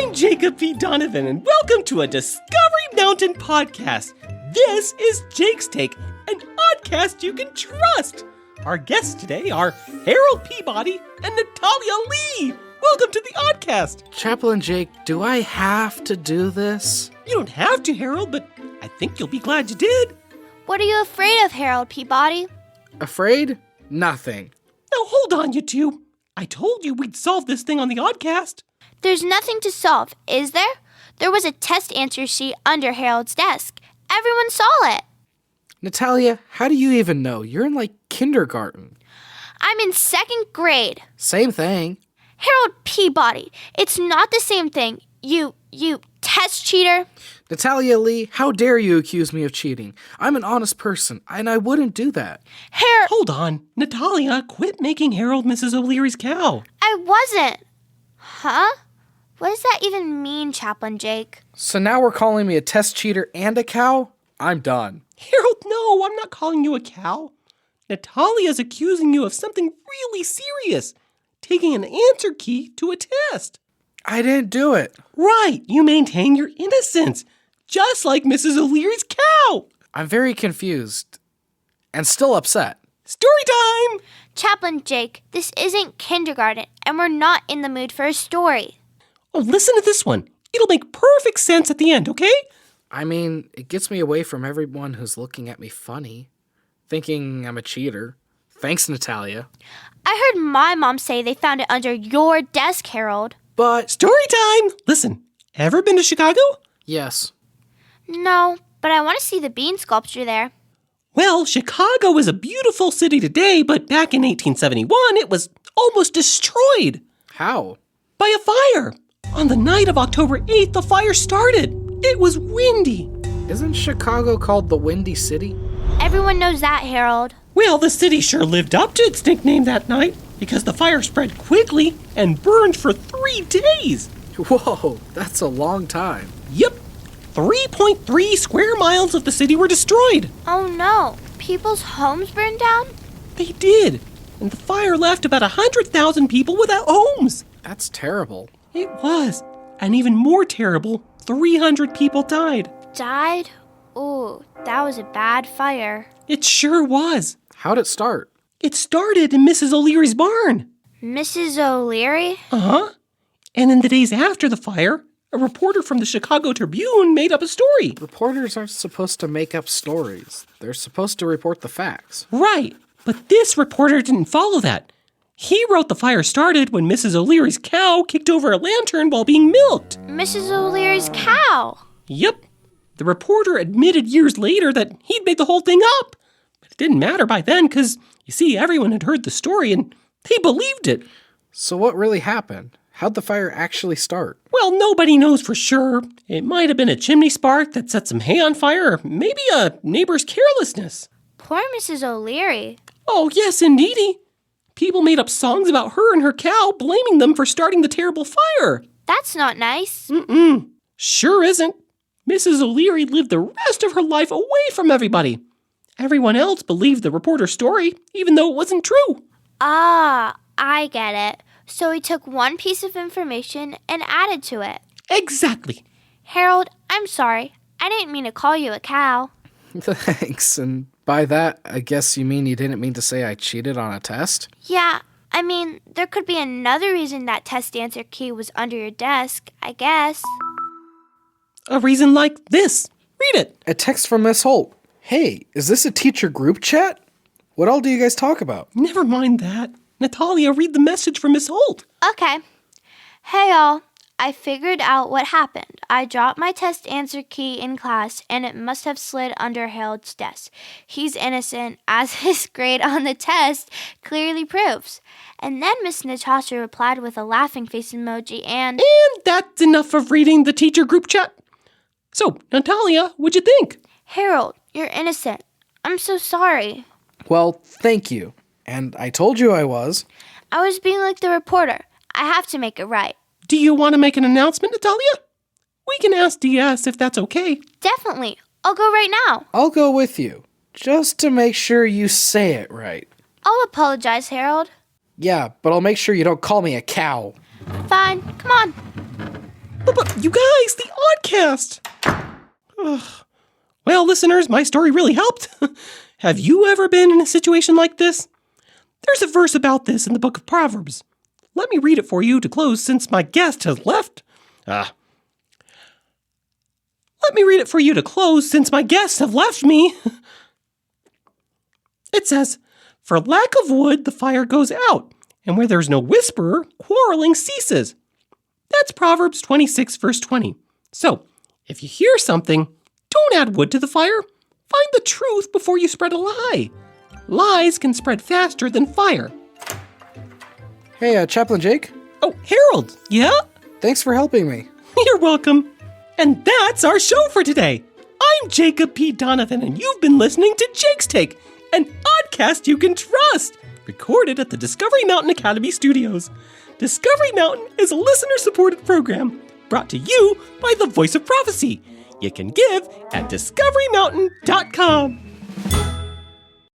I'm Jacob P. Donovan, and welcome to a Discovery Mountain podcast. This is Jake's Take, an oddcast you can trust. Our guests today are Harold Peabody and Natalia Lee. Welcome to the oddcast. Chaplain Jake, do I have to do this? You don't have to, Harold, but I think you'll be glad you did. What are you afraid of, Harold Peabody? Afraid? Nothing. Now hold on, you two. I told you we'd solve this thing on the oddcast. There's nothing to solve, is there? There was a test answer sheet under Harold's desk. Everyone saw it. Natalia, how do you even know? You're in kindergarten. I'm in second grade. Same thing. Harold Peabody, it's not the same thing. You test cheater. Natalia Lee, how dare you accuse me of cheating? I'm an honest person, and I wouldn't do that. Hold on. Natalia, quit making Harold Mrs. O'Leary's cow. I wasn't. Huh? What does that even mean, Chaplain Jake? So now we're calling me a test cheater and a cow? I'm done. Harold, no, I'm not calling you a cow. Natalia's accusing you of something really serious. Taking an answer key to a test. I didn't do it. Right, you maintain your innocence, just like Mrs. O'Leary's cow. I'm very confused and still upset. Story time! Chaplain Jake, this isn't kindergarten, and we're not in the mood for a story. Oh, listen to this one. It'll make perfect sense at the end, okay? I mean, it gets me away from everyone who's looking at me funny, thinking I'm a cheater. Thanks, Natalia. I heard my mom say they found it under your desk, Harold. But... Story time! Listen, ever been to Chicago? Yes. No, but I want to see the bean sculpture there. Well, Chicago is a beautiful city today, but back in 1871, it was almost destroyed. How? By a fire. On the night of October 8th, the fire started. It was windy. Isn't Chicago called the Windy City? Everyone knows that, Harold. Well, the city sure lived up to its nickname that night because the fire spread quickly and burned for 3 days. Whoa, that's a long time. Yep. 3.3 square miles of the city were destroyed. Oh no, people's homes burned down? They did. And the fire left about 100,000 people without homes. That's terrible. It was. And even more terrible, 300 people died. Died? Ooh, that was a bad fire. It sure was. How'd it start? It started in Mrs. O'Leary's barn. Mrs. O'Leary? Uh-huh. And in the days after the fire, a reporter from the Chicago Tribune made up a story. Reporters aren't supposed to make up stories. They're supposed to report the facts. Right. But this reporter didn't follow that. He wrote the fire started when Mrs. O'Leary's cow kicked over a lantern while being milked. Mrs. O'Leary's cow? Yep. The reporter admitted years later that he'd made the whole thing up. But it didn't matter by then because, you see, everyone had heard the story and they believed it. So what really happened? How'd the fire actually start? Well, nobody knows for sure. It might have been a chimney spark that set some hay on fire, or maybe a neighbor's carelessness. Poor Mrs. O'Leary. Oh, yes, indeedy. People made up songs about her and her cow, blaming them for starting the terrible fire. That's not nice. Sure isn't. Mrs. O'Leary lived the rest of her life away from everybody. Everyone else believed the reporter's story, even though it wasn't true. Ah, I get it. So he took one piece of information and added to it. Exactly. Harold, I'm sorry. I didn't mean to call you a cow. Thanks, and by that, I guess you mean you didn't mean to say I cheated on a test? Yeah, I mean, there could be another reason that test answer key was under your desk, I guess. A reason like this. Read it. A text from Miss Holt. Hey, is this a teacher group chat? What all do you guys talk about? Never mind that. Natalia, read the message from Miss Holt. Okay. Hey, all. I figured out what happened. I dropped my test answer key in class, and it must have slid under Harold's desk. He's innocent, as his grade on the test clearly proves. And then Miss Natasha replied with a laughing face emoji and... And that's enough of reading the teacher group chat. So, Natalia, what'd you think? Harold, you're innocent. I'm so sorry. Well, thank you. And I told you I was. I was being like the reporter. I have to make it right. Do you want to make an announcement, Natalia? We can ask DS if that's okay. Definitely. I'll go right now. I'll go with you, just to make sure you say it right. I'll apologize, Harold. Yeah, but I'll make sure you don't call me a cow. Fine. Come on. But You guys, the Oddcast! Ugh. Well, listeners, my story really helped. Have you ever been in a situation like this? There's a verse about this in the book of Proverbs. Let me read it for you to close since my guest has left. Let me read it for you to close since my guests have left me. It says, "For lack of wood, the fire goes out, and where there's no whisperer, quarreling ceases." That's Proverbs 26, verse 20. So, if you hear something, don't add wood to the fire. Find the truth before you spread a lie. Lies can spread faster than fire. Hey, Chaplain Jake. Oh, Harold, yeah? Thanks for helping me. You're welcome. And that's our show for today. I'm Jacob P. Donovan, and you've been listening to Jake's Take, an oddcast you can trust, recorded at the Discovery Mountain Academy Studios. Discovery Mountain is a listener-supported program brought to you by the Voice of Prophecy. You can give at discoverymountain.com.